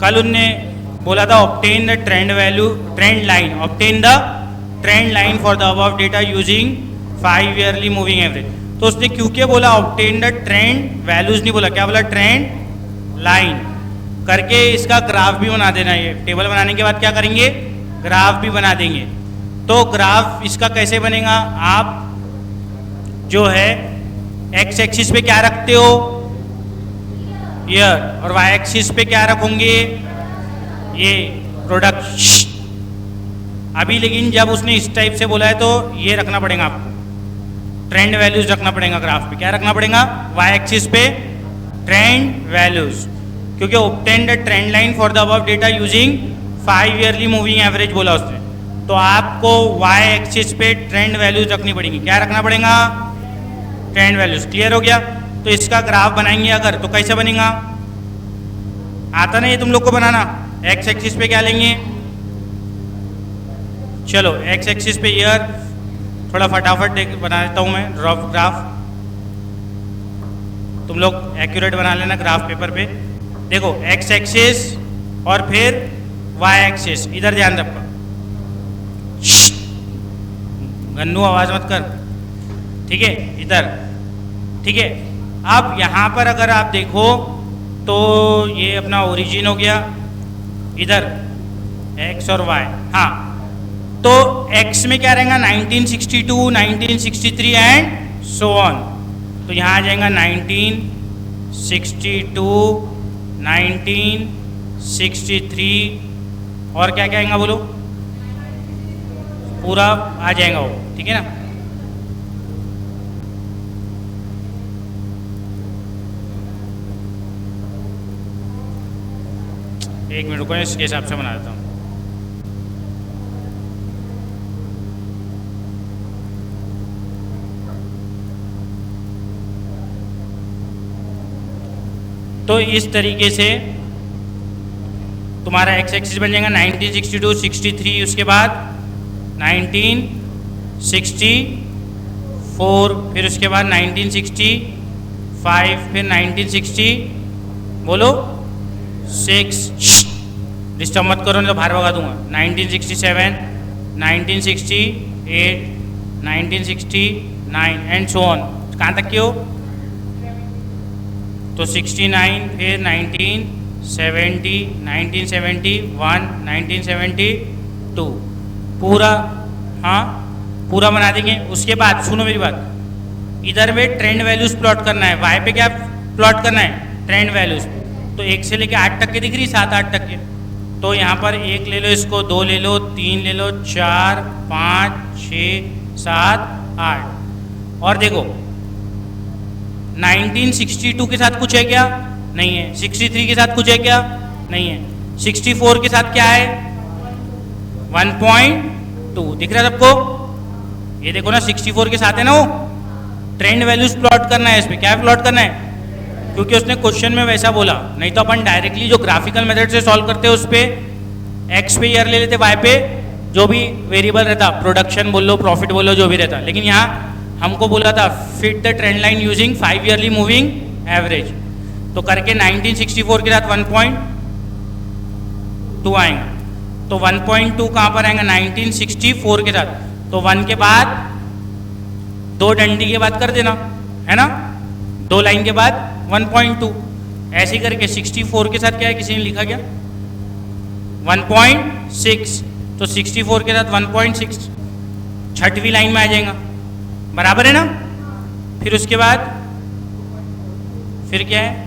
कल उनने बोला था obtain the trend value, trend line, obtain the trend line for the above data using 5 yearly moving average. तो उसने क्योंकि बोला ऑब्टेन द ट्रेंड वैल्यूज नहीं बोला, क्या बोला, ट्रेंड लाइन करके इसका ग्राफ भी बना देना। ये टेबल बनाने के बाद क्या करेंगे, ग्राफ भी बना देंगे। तो ग्राफ इसका कैसे बनेगा, आप जो है एक्स एक्सिस पे क्या रखते हो, ईयर, और वाई एक्सिस पे क्या रखोगे, ये प्रोडक्ट। अभी लेकिन जब उसने इस टाइप से बोला है तो ये रखना पड़ेगा आपको, ट्रेंड वैल्यूज रखना पड़ेगा ग्राफ पे। क्या रखना पड़ेगा, वाई एक्सिस पे ट्रेंड वैल्यूज, क्योंकि obtain the trend line for the above data using 5 yearly moving average बोला उसने। तो आपको वाई एक्सिस पे ट्रेंड वैल्यूज रखनी पड़ेगी। क्या रखना पड़ेगा, ट्रेंड वैल्यूज। क्लियर हो गया। तो इसका ग्राफ बनाएंगे अगर, तो कैसे बनेगा, आता नहीं तुम लोग को बनाना। एक्स एक्सिस पे क्या लेंगे, चलो एक्स एक्सिस पे ईयर, थोड़ा फटाफट बना देता हूँ मैं रफ ग्राफ, तुम लोग एक्यूरेट बना लेना ग्राफ पेपर पे। देखो एक्स एक्सिस और फिर वाई एक्सिस, इधर ध्यान रखो, गन्नू आवाज मत कर, ठीक है, इधर, ठीक है। अब यहाँ पर अगर आप देखो तो ये अपना ओरिजिन हो गया, इधर एक्स और वाई, हाँ। तो एक्स में क्या रहेगा, 1962, 1963 एंड सो ऑन। तो यहाँ आ जाएगा 1962, 1963 और क्या क्या आएगा बोलो, पूरा आ जाएगा वो, ठीक है ना। एक मिनट रुको, इसके हिसाब से बना देता हूँ। तो इस तरीके से तुम्हारा एक्स एक्सिस बन जाएगा 1962, 63, उसके बाद 1964, फिर उसके बाद 1965, फिर 1960 बोलो 6, डिस्टर्ब मत करो नहीं तो बाहर भगा दूंगा, 1967, 1968, 1969 एंड सो ऑन। कहाँ तक की हो, तो 69, फिर 1970, 1971, 1972 पूरा, हाँ पूरा बना देंगे। उसके बाद सुनो मेरी बात, इधर में ट्रेंड वैल्यूज प्लॉट करना है, वाई पे क्या प्लॉट करना है, ट्रेंड वैल्यूज। तो 1 से लेके 8 तक के दिख रही, 7, 8 तक के। तो यहाँ पर 1 ले लो, इसको 2 ले लो, 3 ले लो, 4, 5, 6, 7, 8। और देखो 1962 के साथ कुछ है क्या, नहीं है। 63 के साथ कुछ है क्या, नहीं है। 64 के साथ क्या है, 1.2 दिख रहा है सबको, ये देखो ना 64 के साथ है ना वो। ट्रेंड वैल्यूज प्लॉट करना है, इसमें क्या प्लॉट करना है, क्योंकि उसने क्वेश्चन में वैसा बोला। नहीं तो अपन डायरेक्टली जो ग्राफिकल मेथड से सॉल्व करते हैं उस पे एक्स पे ईयर ले लेते, वाई पे जो भी वेरिएबल रहता, प्रोडक्शन बोल लो, प्रॉफिट बोल लो, जो भी रहता। लेकिन यहाँ हमको बोला था fit the trend line using 5 yearly moving average. तो करके 1964 के साथ 1.2 आएगा। तो 1.2 कहाँ पर आएगा, 1964 के साथ। तो 1 के बाद 2 डंडी के बाद कर देना, है ना, 2 लाइन के बाद 1.2, ऐसे करके 64 के साथ क्या है, किसी ने लिखा क्या, 1.6। तो 64 के साथ 1.6 छठवीं लाइन में आ जाएगा, बराबर है ना। फिर उसके बाद फिर क्या है,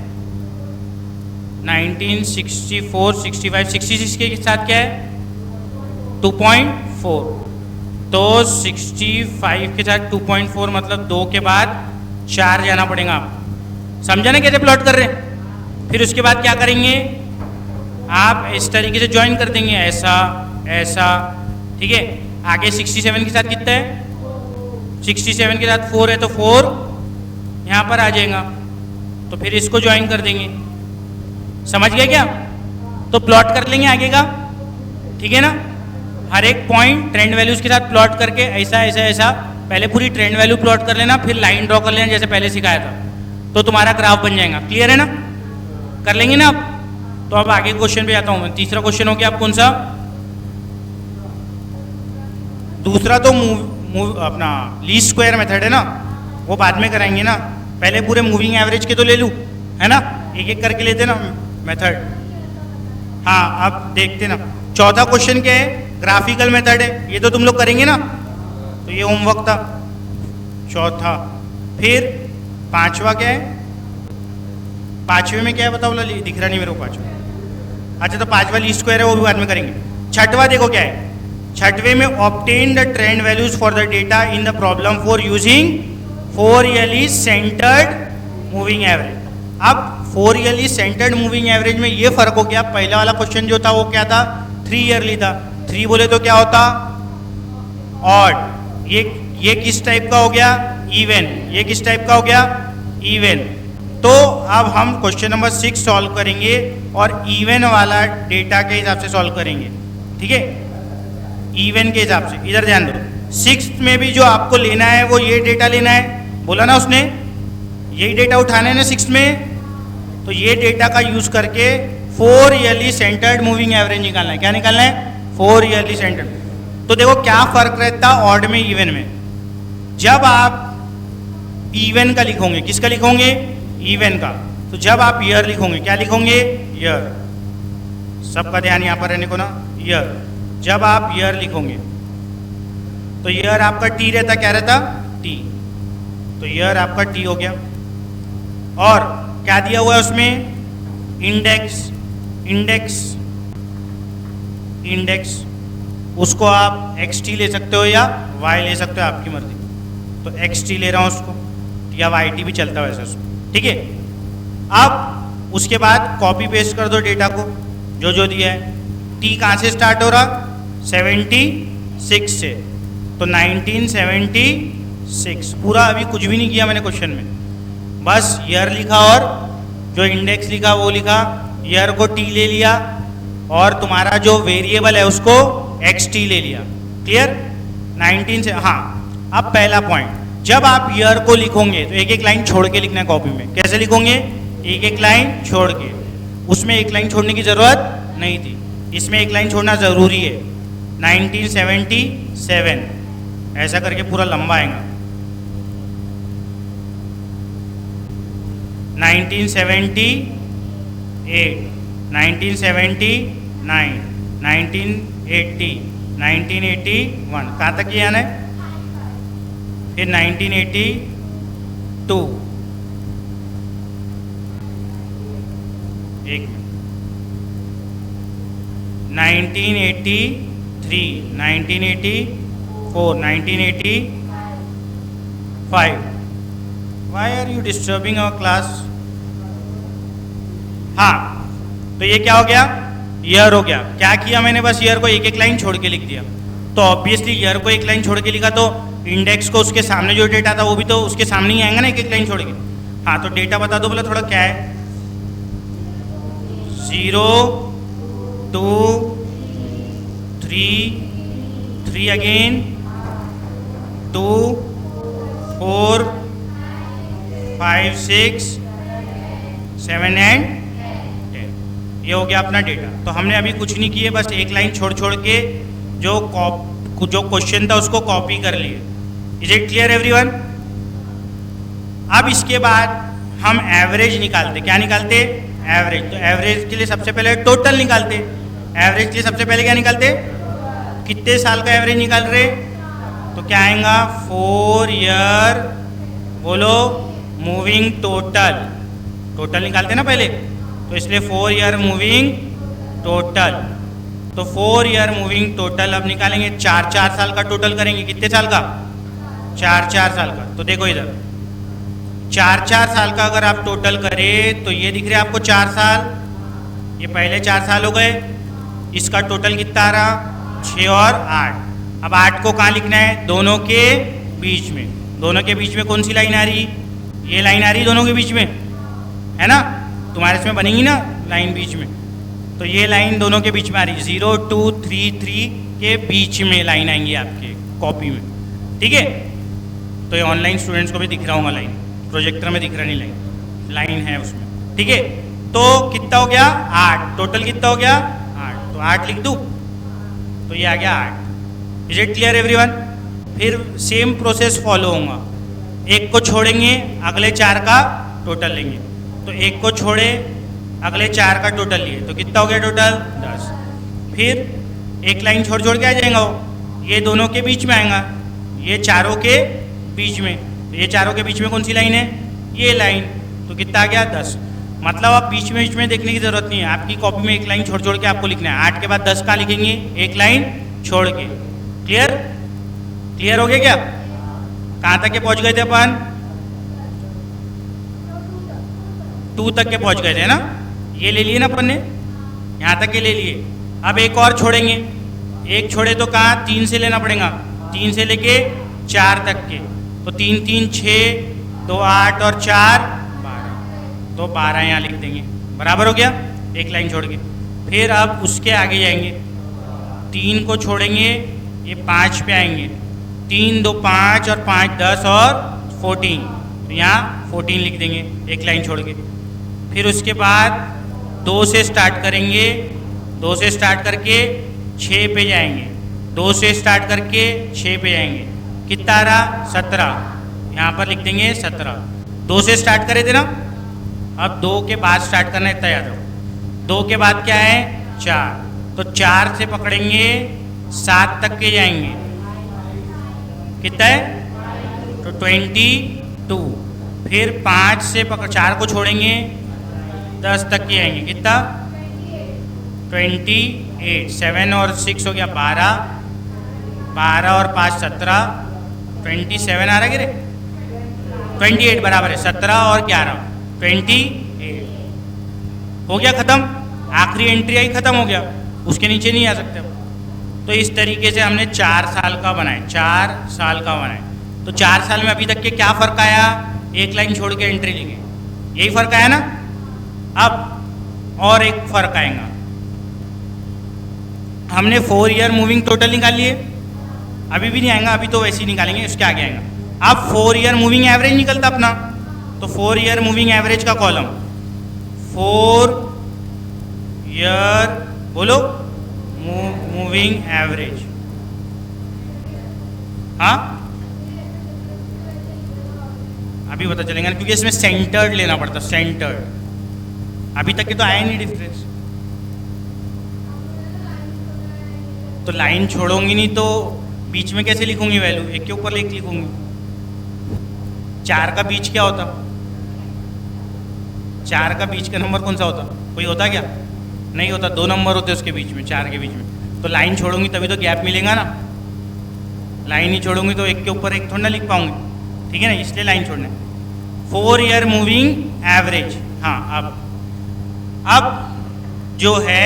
1964, 65, 66 के साथ क्या है, 2.4। तो 65 के साथ 2.4 मतलब 2 के बाद 4 जाना पड़ेगा। आप समझा ना कैसे प्लॉट कर रहे हैं। फिर उसके बाद क्या करेंगे, आप इस तरीके से ज्वाइन कर देंगे, ऐसा ऐसा, ठीक है। आगे 67 के साथ कितना है, 67 के साथ 4 है, तो 4 यहाँ पर आ जाएगा। तो फिर इसको ज्वाइन कर देंगे, समझ गए क्या। तो प्लॉट कर लेंगे आगे का, ठीक है ना। हर एक पॉइंट ट्रेंड वैल्यूज के साथ प्लॉट करके ऐसा ऐसा ऐसा, पहले पूरी ट्रेंड वैल्यू प्लॉट कर लेना, फिर लाइन ड्रॉ कर लेना जैसे पहले सिखाया था, तो तुम्हारा ग्राफ बन जाएगा। क्लियर है ना, कर लेंगे ना आप, तो अब आगे क्वेश्चन पे आता हूं मैं। तीसरा क्वेश्चन हो गया आप कौन सा? दूसरा तो अपना लीस्ट स्क्वायर मेथड है ना, वो बाद में कराएंगे ना, पहले पूरे मूविंग एवरेज के तो ले लूँ, है ना, एक एक करके लेते ना मेथड। हाँ अब देखते ना, चौथा क्वेश्चन क्या है? ग्राफिकल मेथड है, ये तो तुम लोग करेंगे ना, तो ये होमवर्क था चौथा। फिर पांचवा क्या है? पांचवे में क्या है बताओ? दिख रहा नहीं मेरे को पांचवा। अच्छा तो पांचवा लीस्ट स्क्वायर है, वो भी बाद में करेंगे। छठवा देखो क्या है? छठवे में obtain the trend values for the data in the problem for using 4 yearly centred moving average. अब 4 ईयरली सेंटर्ड मूविंग एवरेज में ये फर्क हो गया, पहला वाला क्वेश्चन जो था वो क्या था? 3 ईयरली था। 3 बोले तो क्या होता? ऑड। ये किस टाइप का हो गया? इवन। ये किस टाइप का हो गया? इवन। तो अब हम क्वेश्चन नंबर 6 सॉल्व करेंगे और इवन वाला डेटा के हिसाब से सॉल्व करेंगे, ठीक है, इवन के हिसाब से। इधर ध्यान दो, 6th में भी जो आपको लेना है वो ये डेटा लेना है, बोला ना उसने, यही डेटा उठाना है ना 6th में, तो ये डेटा का यूज करके 4 ईयरली सेंटर्ड मूविंग एवरेज निकालना है। क्या निकालना है? 4 ईयरली सेंटर्ड। तो देखो क्या फर्क रहता ऑड में इवन में। जब आप इवन का लिखोगे, किसका लिखोगे? इवन का। तो जब आप ईयर लिखोगे, क्या लिखोगे? ईयर। सबका ध्यान यहाँ पर रहने को ना, ईयर। जब आप ईयर लिखोगे तो ईयर आपका टी रहता, क्या रहता? टी। तो ईयर आपका टी हो गया। और क्या दिया हुआ है उसमें? इंडेक्स। इंडेक्स इंडेक्स उसको आप एक्स टी ले सकते हो या वाई ले सकते हो, आपकी मर्जी। तो एक्स टी ले रहा हूँ उसको, या वाई टी भी चलता है वैसे उसको, ठीक है। अब उसके बाद कॉपी पेस्ट कर दो डेटा को, जो जो दिया है। टी कहाँ से स्टार्ट हो रहा? 76 से, तो 1976 पूरा। अभी कुछ भी नहीं किया मैंने क्वेश्चन में, बस ईयर लिखा और जो इंडेक्स लिखा वो लिखा, ईयर को टी ले लिया और तुम्हारा जो वेरिएबल है उसको एक्स टी ले लिया। क्लियर? 19 से। हाँ अब पहला पॉइंट, जब आप ईयर को लिखोगे तो एक एक लाइन छोड़ के लिखना है कॉपी में। कैसे लिखोगे? एक एक लाइन छोड़ के। उसमें एक लाइन छोड़ने की जरूरत नहीं थी, इसमें एक लाइन छोड़ना जरूरी है। 1977 ऐसा करके पूरा लंबा आएगा। 1978, 1979, 1980, 1981, कहाँ तक ये आना है? फिर 1982, एक minute, 1983, 1984, 1985. Why are you disturbing our class? हाँ तो ये क्या हो गया? ईयर हो गया। क्या किया मैंने? बस ईयर को एक एक लाइन छोड़ के लिख दिया। तो ऑब्वियसली ईयर को एक लाइन छोड़ के लिखा तो इंडेक्स को उसके सामने जो डेटा था वो भी तो उसके सामने ही आएगा ना, एक एक लाइन छोड़ के। हाँ तो डेटा बता दो बोला थोड़ा, क्या है? 0 2 3 3 अगेन 2 4 5 6 7 एंड 10। ये हो गया अपना डेटा। तो हमने अभी कुछ नहीं किए, बस एक लाइन छोड़ छोड़ के जो क्वेश्चन था उसको कॉपी कर लिए। Is it clear everyone? अब इसके बाद हम एवरेज निकालते। क्या निकालते? एवरेज। तो एवरेज के लिए सबसे पहले टोटल निकालते। एवरेज के लिए सबसे पहले क्या निकालते? कितने साल का एवरेज निकाल रहे? तो क्या आएगा? 4 ईयर, बोलो, मूविंग टोटल। टोटल निकालते ना पहले, तो इसलिए 4 ईयर मूविंग टोटल। तो 4 ईयर मूविंग टोटल अब निकालेंगे। 4 साल का टोटल करेंगे। कितने साल का? 4 साल का। तो देखो इधर 4 साल का अगर आप टोटल करें तो ये दिख रहा है आपको 4 साल, ये पहले 4 साल हो गए। इसका टोटल कितना आ रहा? 6 और 8। अब 8 को कहाँ लिखना है? दोनों के बीच में। दोनों के बीच में कौन सी लाइन आ रही? ये लाइन आ रही दोनों के बीच में, है ना? तुम्हारे इसमें बनेगी ना लाइन बीच में, तो ये लाइन दोनों के बीच में आ रही है। 0 2 3 3 के बीच में लाइन आएंगी आपके कॉपी में, ठीक है? तो ये ऑनलाइन स्टूडेंट्स को भी दिख रहा होगा लाइन, प्रोजेक्टर में दिख रहा नहीं, लाइन है उसमें, ठीक है? तो कितना हो गया 8, टोटल कितना हो गया 8, तो 8 लिख दूँ, तो ये आ गया 8। Is it clear everyone? फिर सेम प्रोसेस फॉलो होगा, एक को छोड़ेंगे अगले 4 का टोटल लेंगे, तो एक को छोड़े अगले 4 का टोटल लिए, तो कितना हो गया टोटल 10। फिर एक लाइन छोड़ छोड़ के आ जाएगा वो, ये दोनों के बीच में आएगा, ये चारों के बीच में, तो ये चारों के बीच में कौन सी लाइन है, ये लाइन, तो कितना आ गया 10। मतलब आप बीच में देखने की जरूरत नहीं है, आपकी कॉपी में एक लाइन छोड़ छोड़ के आपको लिखना है, 8 के बाद 10 कहाँ लिखेंगे, एक लाइन छोड़ के। क्लियर? क्लियर हो गया क्या? कहाँ तक के पहुंच गए थे अपन? 2 तक के पहुंच गए थे ना, ये ले लिए ना अपन ने, यहाँ तक के ले लिए। अब एक और छोड़ेंगे, एक छोड़े तो कहाँ 3 से लेना पड़ेगा, 3 से लेके 4 तक के, तो 3 3 6, 2 8 और 4 12, तो 12 यहाँ लिख देंगे, बराबर हो गया, एक लाइन छोड़ के। फिर अब उसके आगे जाएंगे, 3 को छोड़ेंगे, ये 5 पे आएंगे, 3 2 5 और 5 10 और 14, तो यहाँ 14 लिख देंगे एक लाइन छोड़ के। फिर उसके बाद 2 से स्टार्ट करेंगे, 2 से स्टार्ट करके 6 पे जाएंगे, 2 से स्टार्ट करके 6 पे जाएंगे, कितना आ रहा 17, यहाँ पर लिख देंगे 17। 2 से स्टार्ट करे थे ना, अब 2 के बाद स्टार्ट करना है, इतना याद रखो। 2 के बाद क्या है 4, तो 4 से पकड़ेंगे 7 तक के जाएंगे, कितना है तो 22। फिर 5 से पकड़ 4 को छोड़ेंगे 10 तक के आएंगे, कितना 28, 7 और 6 हो गया 12, 12 और 5 17, 27 आ रहा है कि रे 28 बराबर है 17 और 11 28 हो गया ख़त्म। आखिरी एंट्री आई ख़त्म हो गया, उसके नीचे नहीं आ सकते। तो इस तरीके से हमने 4 साल का बनाए, 4 साल का बनाए। तो 4 साल में अभी तक के क्या फ़र्क आया, एक लाइन छोड़ के एंट्री लेंगे, यही फ़र्क आया ना। अब और एक फ़र्क आएगा, हमने 4 ईयर मूविंग टोटल निकाल लिए, अभी भी नहीं आएगा, अभी तो वैसे ही निकालेंगे, उसके आगे आएगा। अब 4 ईयर मूविंग एवरेज निकलता अपना, तो 4 ईयर मूविंग एवरेज का कॉलम 4 ईयर बोलो मूविंग एवरेज, हाँ अभी पता चलेगा, क्योंकि इसमें सेंटर्ड लेना पड़ता, सेंटर्ड। अभी तक के तो आया नहीं डिफरेंस, तो लाइन छोड़ूंगी नहीं तो बीच में कैसे लिखूंगी वैल्यू, एक के ऊपर एक लिखूंगी। 4 का बीच क्या होता, 4 का बीच का नंबर कौन सा होता, कोई होता क्या, नहीं होता, 2 नंबर होते उसके बीच में, 4 के बीच में। तो लाइन छोड़ूंगी तभी तो गैप मिलेगा ना, लाइन ही छोड़ूंगी तो एक के ऊपर एक थोड़ा ना लिख पाऊंगी, ठीक है ना, इसलिए लाइन छोड़ना है। 4 ईयर मूविंग एवरेज, हाँ अब जो है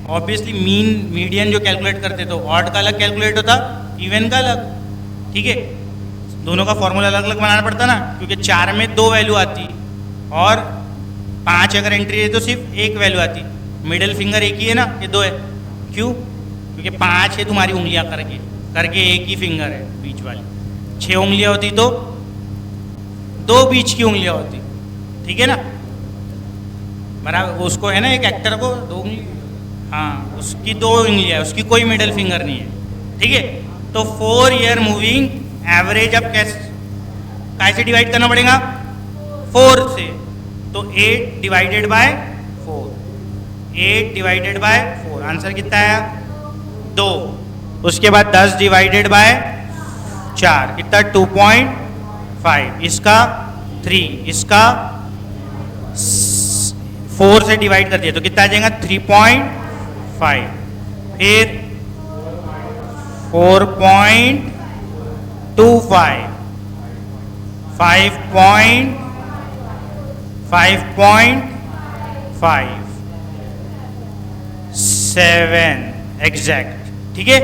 ऑब्वियसली मीन मीडियन जो कैलकुलेट करते तो ऑड का अलग कैलकुलेट होता, इवन का अलग, ठीक है, दोनों का फॉर्मूला अलग अलग बनाना पड़ता ना, क्योंकि 4 में 2 वैल्यू आती और 5 अगर एंट्री है तो सिर्फ 1 वैल्यू आती। मिडिल फिंगर एक ही है ना, ये 2 है, क्यों, क्योंकि 5 है तुम्हारी उंगलियां करके एक ही फिंगर है बीच वाली, 6 उंगलियां होती तो 2 बीच की उंगलियां होती, ठीक है ना, बराबर। उसको है ना एक एक्टर को 2 उंगली, हाँ उसकी 2 उंगलियां है, उसकी कोई मिडिल फिंगर नहीं है, ठीक है। तो 4 ईयर मूविंग एवरेज अब कैसे डिवाइड करना पड़ेगा, 4 से, तो 8 divided by 4, 8 divided by 4, answer कितना आया 2। उसके बाद 10 डिवाइडेड बाय 4 कितना 2.5, इसका 3, इसका 4 से डिवाइड कर दिया तो कितना आ जाएगा 3.5, फिर 4.25, 5.5, 7 एग्जैक्ट, ठीक है।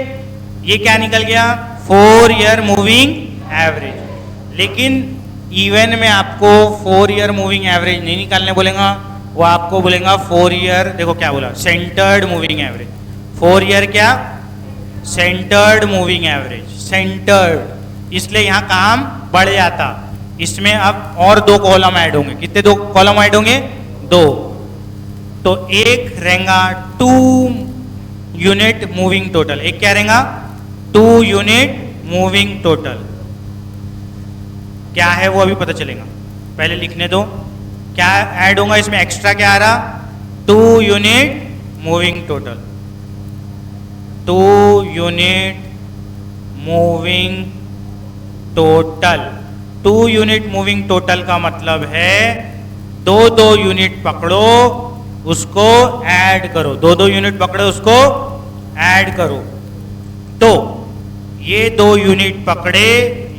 ये क्या निकल गया 4 ईयर मूविंग एवरेज। लेकिन इवन में आपको 4 ईयर मूविंग एवरेज नहीं निकालने बोलेगा, वो आपको बोलेगा 4 ईयर, देखो क्या बोला, सेंटर्ड मूविंग एवरेज। 4 ईयर क्या, सेंटर्ड मूविंग एवरेज, सेंटर्ड, इसलिए यहाँ काम बढ़ जाता। इसमें अब और 2 कॉलम ऐड होंगे, कितने 2 कॉलम ऐड होंगे 2, तो एक रहेगा 2 यूनिट मूविंग टोटल। एक क्या रहेगा? 2 यूनिट मूविंग टोटल। क्या है वो अभी पता चलेगा, पहले लिखने दो। क्या ऐड होगा इसमें? एक्स्ट्रा क्या आ रहा? 2 unit moving total. 2 unit moving total. 2 unit moving total का मतलब है 2 यूनिट पकड़ो, उसको ऐड करो। 2 यूनिट पकड़ो, उसको ऐड करो। तो ये 2 यूनिट पकड़े,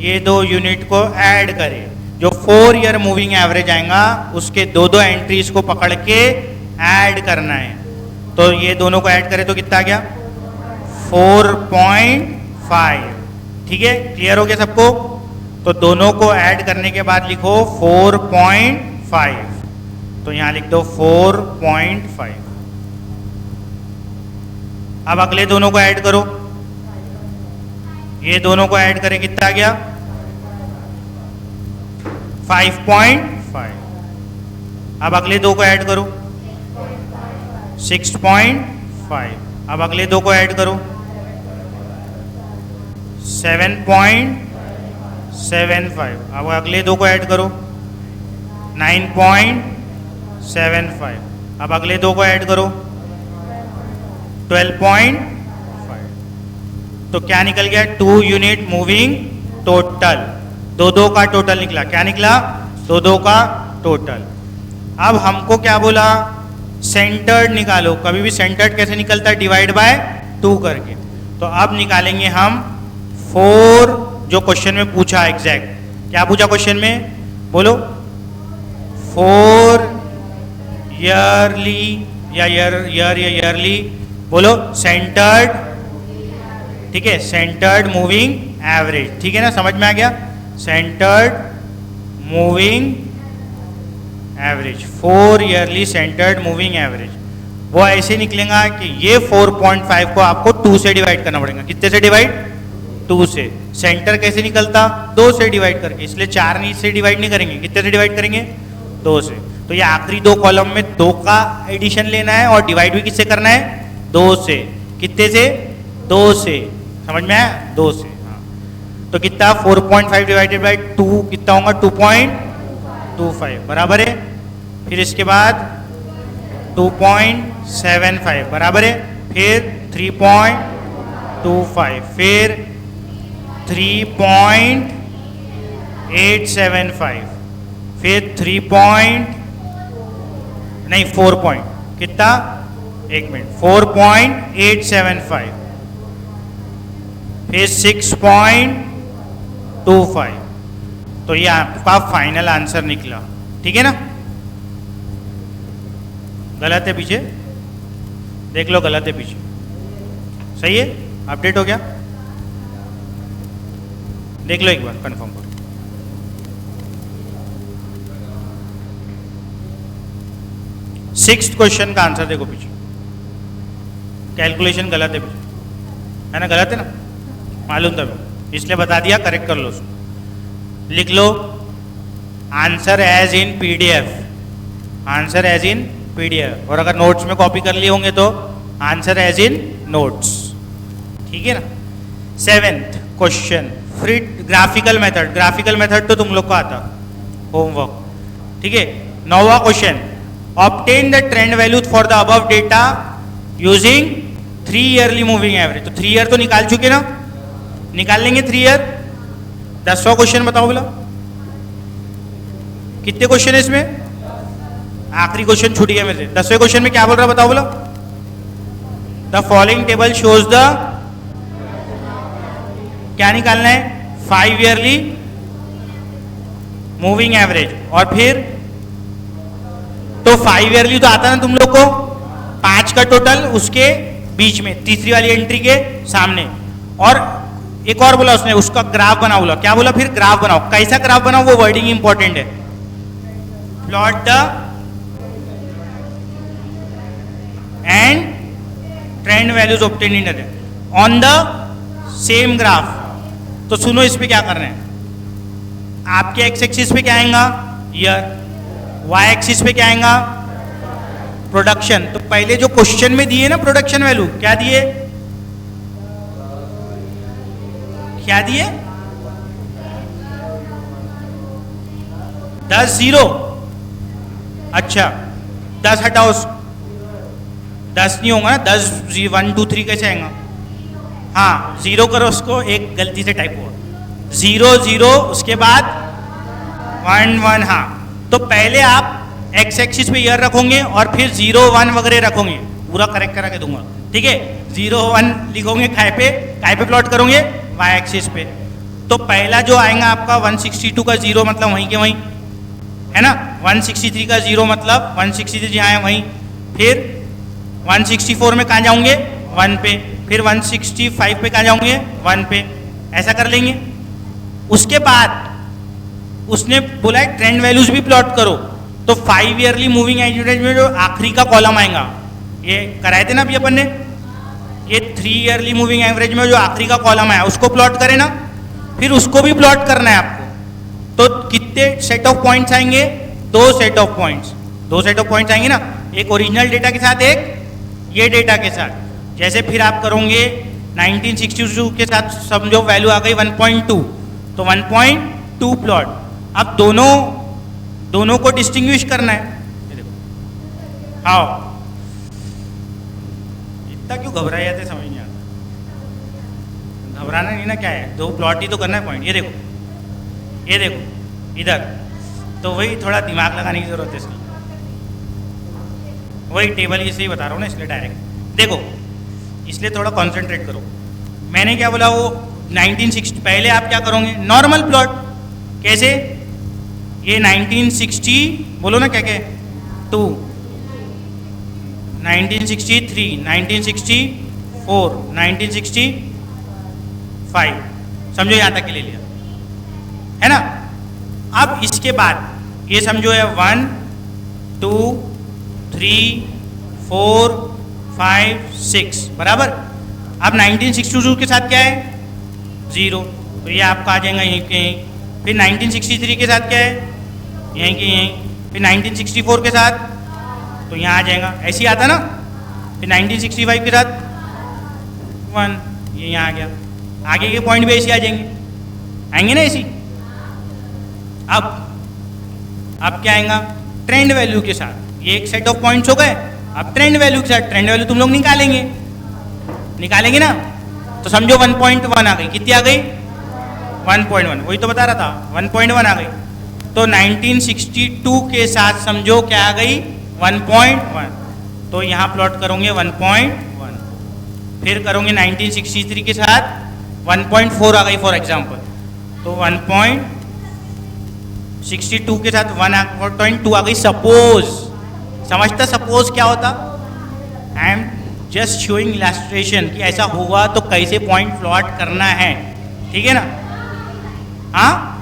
ये 2 यूनिट को ऐड करे। जो 4 ईयर मूविंग एवरेज आएगा उसके 2 एंट्रीज को पकड़ के ऐड करना है। तो ये दोनों को ऐड करे तो कितना आ गया? 4.5। ठीक है, क्लियर हो गया सबको? तो दोनों को ऐड करने के बाद लिखो 4.5। तो यहां लिख दो 4.5। अब अगले दोनों को ऐड करो। ये दोनों को ऐड करें कितना आ गया? 5.5। अब अगले दो को ऐड करो 6.5। अब अगले दो को ऐड करो 7.75। अब अगले दो को ऐड करो 9.75। अब अगले दो को ऐड करो 12.5। तो क्या निकल गया? 2 यूनिट मूविंग टोटल। 2 का टोटल निकला। क्या निकला? 2 का टोटल। अब हमको क्या बोला? सेंटर्ड निकालो। कभी भी सेंटर्ड कैसे निकलता है? डिवाइड बाय 2 करके। तो अब निकालेंगे हम 4 जो क्वेश्चन में पूछा एग्जैक्ट। क्या पूछा क्वेश्चन में? बोलो। 4 ईयरली या ईयरली बोलो सेंटर्ड। ठीक है, सेंटर्ड मूविंग एवरेज। ठीक है ना, समझ में आ गया? Centred moving average, 4 yearly centred moving average. वो ऐसे निकलेगा कि ये 4.5 को आपको 2 से डिवाइड करना पड़ेगा। कितने से डिवाइड? 2 से। सेंटर कैसे निकलता? 2 से डिवाइड करके। इसलिए 4 से डिवाइड नहीं करेंगे। कितने से डिवाइड करेंगे? 2 से। तो ये आखिरी 2 कॉलम में 2 का एडिशन लेना है और डिवाइड भी किससे करना है? 2 से। कितने से? 2 से। समझ में आया? 2 से। हाँ, तो कितना? 4.5 डिवाइडेड बाई 2 कितना होगा? 2.25 बराबर है। फिर इसके बाद 2.75 बराबर है। फिर 3.25, फिर 3.875, फिर 4 कितना? 1 मिनट। 4.875, फिर 6.25। तो ये आपका फाइनल आंसर निकला। ठीक है ना? गलत है पीछे? देख लो, गलत है पीछे। सही है? अपडेट हो गया? देख लो एक बार, कंफर्म करो। सिक्स्थ क्वेश्चन का आंसर देखो पीछे। कैलकुलेशन गलत है पीछे, है ना? गलत है ना? मालूम था मैं, इसलिए बता दिया, करेक्ट कर लो उसको। लिख लो answer as in PDF. Answer as in PDF. और अगर नोट्स में कॉपी कर लिए होंगे तो आंसर एज इन नोट्स। ठीक है ना? 7th question, free graphical method. Graphical method तो तुम लोग को आता, होमवर्क। ठीक है। 9वां question, obtain the trend value for the above data using 3 yearly moving average. तो 3 ईयर तो निकाल चुके ना? निकाल लेंगे 3 ईयर। 10वां क्वेश्चन बताओ बोला। कितने क्वेश्चन है इसमें? आखिरी क्वेश्चन छूट गया मेरे से। 10वें क्वेश्चन में क्या बोल रहा बताओ बोला। The following table shows the, क्या निकालना है? 5 ईयरली मूविंग एवरेज। और फिर तो 5 ईयरली तो आता ना तुम लोग को, 5 का टोटल उसके बीच में, तीसरी वाली एंट्री के सामने। और एक और बोला उसने, उसका ग्राफ बनाओ बोला। क्या बोला फिर? ग्राफ बनाओ। कैसा ग्राफ बनाओ? वो वर्डिंग इंपॉर्टेंट है। Plot the end trend values obtain in on the same graph. तो सुनो, इस पे क्या करना है? आपके एक्स एक्सिस पे क्या आएगा? ईयर। वाई एक्सिस पे क्या आएगा? प्रोडक्शन। तो पहले जो क्वेश्चन में दिए ना प्रोडक्शन वैल्यू, क्या दिए, क्या दिए, 10 0। अच्छा 10 हटाओ, 10 नहीं होगा ना, 10 1 2 3 कैसे आएगा, हाँ 0 करो उसको, एक गलती से टाइप हुआ, 0 0 उसके बाद 1 1। हाँ तो पहले आप एक्स एक्सिस पे ईयर रखोगे और फिर 0 1 वगैरह रखोगे, पूरा करेक्ट करा के दूंगा, ठीक है। 0 1 लिखोगे काय पे प्लॉट करोगे, वाई एक्सिस पे। तो पहला जो आएगा आपका 162 का 0 मतलब वहीं के वहीं है ना, 163 का 0 मतलब 163 जहाँ है वहीं, फिर 164 में कहाँ जाओगे, 1 पे, फिर 165 पे कहाँ जाओगे, 1 पे, ऐसा कर लेंगे। उसके बाद उसने बोला है ट्रेंड वैल्यूज भी प्लॉट करो, तो 5 ईयरली मूविंग एवरेज में जो आखिरी का कॉलम आएगा, ये कराए थे ना अभी अपन ने, ये 3 ईयरली मूविंग एवरेज में जो आखिरी का कॉलम आया उसको प्लॉट करें ना, फिर उसको भी प्लॉट करना है आपको। तो कितने सेट ऑफ पॉइंट्स आएंगे, 2 set of points, 2 set of points आएंगे ना, एक ओरिजिनल डेटा के साथ, एक ये डेटा के साथ। जैसे फिर आप करोगे 1962 के साथ समझो वैल्यू आ गई 1.2, तो 1.2 प्लॉट। अब दोनों को डिस्टिंग्विश करना है, ये देखो, आओ इतना क्यों घबराए जाते समझ नहीं आता, घबराना नहीं ना, क्या है, 2 प्लॉट ही तो करना है पॉइंट। ये देखो, ये देखो इधर, तो वही थोड़ा दिमाग लगाने की जरूरत है इसलिए, वही टेबल इसे ही बता रहा हूँ ना, इसलिए डायरेक्ट देखो, इसलिए थोड़ा कॉन्सेंट्रेट करो। मैंने क्या बोला, वो 1960, पहले आप क्या करोगे, नॉर्मल प्लॉट, कैसे, ये 1960 बोलो ना, क्या क्या 2, 1963, 1964, 1965, समझो यहाँ तक के ले लिया है ना। अब इसके बाद ये समझो है 1 2 3 4 5 6 बराबर। अब 1962 के साथ क्या है, 0, तो ये आपका आ जाएगा यहीं के यहीं। फिर 1963 के साथ क्या है, यहीं के यहीं। फिर 1964 के साथ तो यहाँ आ जाएगा, ऐसे ही आता ना। फिर 1965 के साथ 1, ये यहाँ आ गया, आगे के पॉइंट भी ऐसे आ जाएंगे, आएंगे ना ऐसी। अब क्या आएगा, ट्रेंड वैल्यू के साथ, ये एक सेट ऑफ पॉइंट्स हो गए। अब ट्रेंड वैल्यू के साथ ट्रेंड वैल्यू तुम लोग निकालेंगे ना, तो समझो 1.1 आ गई, कितनी आ गई, 1.1, वही तो बता रहा था, 1.1 आ गई। तो 1962 के साथ समझो क्या आ गई, 1.1, तो यहाँ प्लॉट करोगे 1.1। फिर करोगे 1963 के साथ 1.4 आ गई फॉर एग्जांपल, तो 1.62 के साथ 1.2 आ गई। सपोज, समझता सपोज क्या होता, I am just showing illustration कि ऐसा हुआ तो कैसे पॉइंट प्लॉट करना है, ठीक है ना। हाँ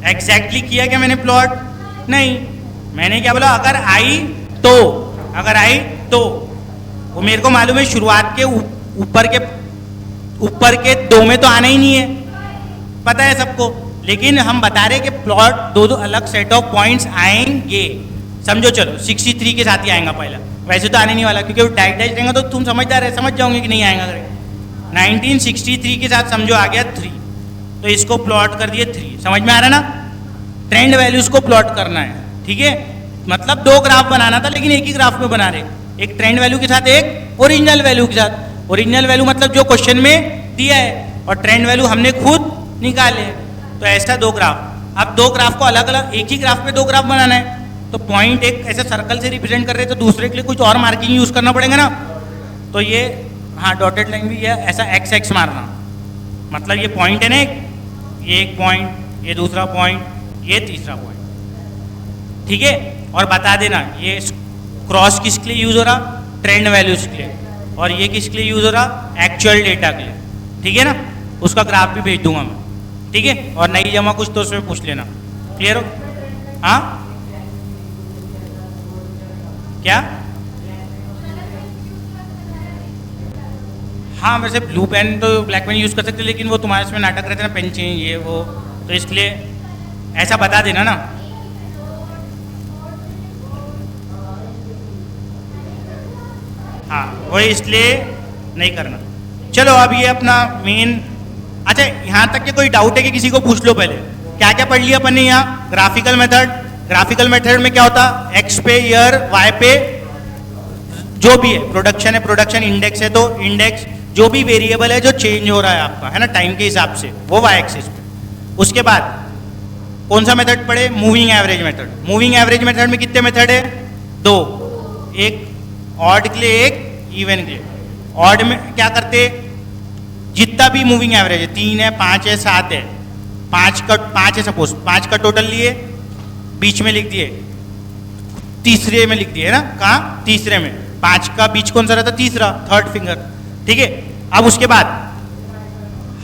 एग्जैक्टली किया क्या मैंने प्लॉट, नहीं, मैंने क्या बोला, अगर आई तो वो मेरे को मालूम है शुरुआत के ऊपर के 2 में तो आना ही नहीं है, पता है सबको, लेकिन हम बता रहे कि प्लॉट 2 अलग सेट ऑफ पॉइंट्स आएंगे। समझो चलो 63 के साथ ही आएगा पहला, वैसे तो आने नहीं वाला क्योंकि वो डाइट रहेगा, तो तुम समझदार है, समझ जाओगे कि नहीं आएगा। 1963 के साथ समझो आ गया 3, तो इसको प्लॉट कर दिए 3, समझ में आ रहा ना। ट्रेंड वैल्यूज को प्लॉट करना है, ठीक है, मतलब 2 ग्राफ बनाना था लेकिन एक ही ग्राफ में बना रहे, एक ट्रेंड वैल्यू के साथ एक ओरिजिनल वैल्यू के साथ। ओरिजिनल वैल्यू मतलब जो क्वेश्चन में दिया है, और ट्रेंड वैल्यू हमने खुद निकाले, तो ऐसा 2 ग्राफ। अब 2 ग्राफ को अलग अलग, एक ही ग्राफ पे 2 ग्राफ बनाना है, तो पॉइंट एक ऐसे सर्कल से रिप्रेजेंट कर रहे हैं, तो दूसरे के लिए कुछ और मार्किंग यूज करना पड़ेगा ना। तो ये हाँ डॉटेड लाइन भी है, ऐसा एक्स एक्स मारना, मतलब ये पॉइंट है ना, ये एक पॉइंट, ये दूसरा पॉइंट, ये तीसरा पॉइंट, ठीक है। और बता देना ये क्रॉस किसके लिए यूज हो रहा, ट्रेंड वैल्यूज के लिए, और ये किसके लिए यूज हो रहा, एक्चुअल डेटा के लिए, ठीक है ना। उसका ग्राफ भी भेज दूंगा मैं, ठीक है। और नहीं जमा कुछ तो उसमें पूछ लेना, क्लियर हो। हाँ क्या, हाँ वैसे ब्लू पेन तो ब्लैक पेन यूज़ कर सकते, लेकिन वो तुम्हारे इसमें नाटक रहते ना, पेन चाहिए ये वो, तो इसलिए ऐसा बता देना ना। हाँ वही इसलिए नहीं करना। चलो अब ये अपना मेन, अच्छा यहाँ तक के कोई डाउट है कि किसी को पूछ लो पहले। क्या क्या पढ़ लिया अपन ने यहाँ? Graphical method. ग्राफिकल मेथड में क्या होता? एक्स पे ईयर, वाई पे जो भी है, प्रोडक्शन है प्रोडक्शन, इंडेक्स है तो इंडेक्स, जो भी वेरिएबल है जो चेंज हो रहा है आपका, है ना, टाइम के हिसाब से, वो वाई एक्सिस पे। उसके बाद कौन सा मेथड पढ़े? Moving average method. Moving average method में कितने मेथड है? 2, एक ऑड के लिए, एक इवन के लिए। ऑड में क्या करते? जितना भी मूविंग एवरेज है, 3 है, 5 है, 7 है, 5 है सपोज, 5 का टोटल लिए, बीच में लिख दिए, तीसरे में लिख दिए, है ना, कहाँ? तीसरे में। 5 का बीच कौन सा रहता? तीसरा, थर्ड फिंगर, ठीक है। अब उसके बाद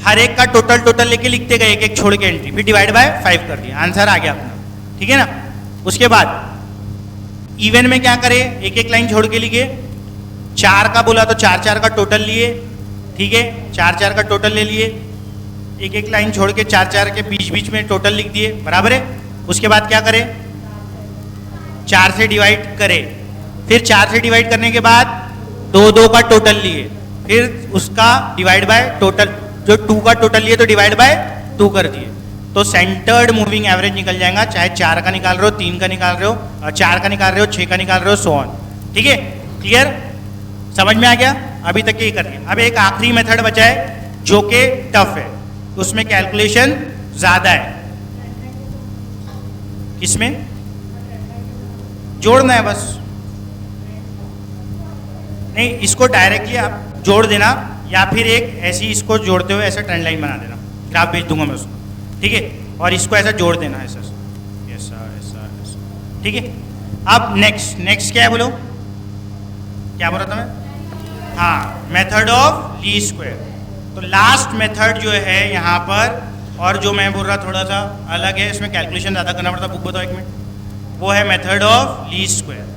हर एक का टोटल लेके लिखते गए, एक एक छोड़ के एंट्री, फिर डिवाइड बाय 5 कर दिया, आंसर आ गया अपना, ठीक है ना। उसके बाद इवन में क्या करे? एक एक लाइन छोड़ के लिखे। 4 का बोला तो 4 का टोटल लिए, ठीक है, 4 का टोटल ले लिए, एक एक लाइन छोड़ के 4 के बीच में टोटल लिख दिए, बराबर है। उसके बाद क्या करे? 4 से डिवाइड करे, फिर 4 से डिवाइड करने के बाद 2 का टोटल लिए, फिर उसका डिवाइड बाय टोटल, जो 2 का टोटल लिए तो डिवाइड बाय 2 कर दिए, तो सेंटर्ड मूविंग एवरेज निकल जाएगा। चाहे 4 का निकाल रहे हो, 3 का निकाल रहे हो, 4 का निकाल रहे हो, 6 का निकाल रहे हो, सो ऑन, ठीक है। क्लियर? समझ में आ गया? अभी तक यही कर लिया। अब एक आखिरी मेथड बचा है जो कि टफ है, उसमें कैलकुलेशन ज्यादा है। किसमें? जोड़ना है बस, नहीं इसको डायरेक्टली आप जोड़ देना, या फिर एक ऐसी इसको जोड़ते हुए ऐसा ट्रेंड लाइन बना देना, ग्राफ भेज दूंगा मैं उसको, ठीक है, और इसको ऐसा जोड़ देना, ऐसा ऐसा ऐसा ऐसा, ठीक है। अब नेक्स्ट क्या है बोलो? क्या बोल रहा था मैं? हाँ, मेथड ऑफ लीस्ट स्क्वायर। तो लास्ट मेथड जो है यहाँ पर, और जो मैं बोल रहा थोड़ा सा अलग है, इसमें कैलकुलेशन ज़्यादा करना पड़ता, बुक बताओ एक मिनट, वो है मेथड ऑफ लीस्ट स्क्वायर।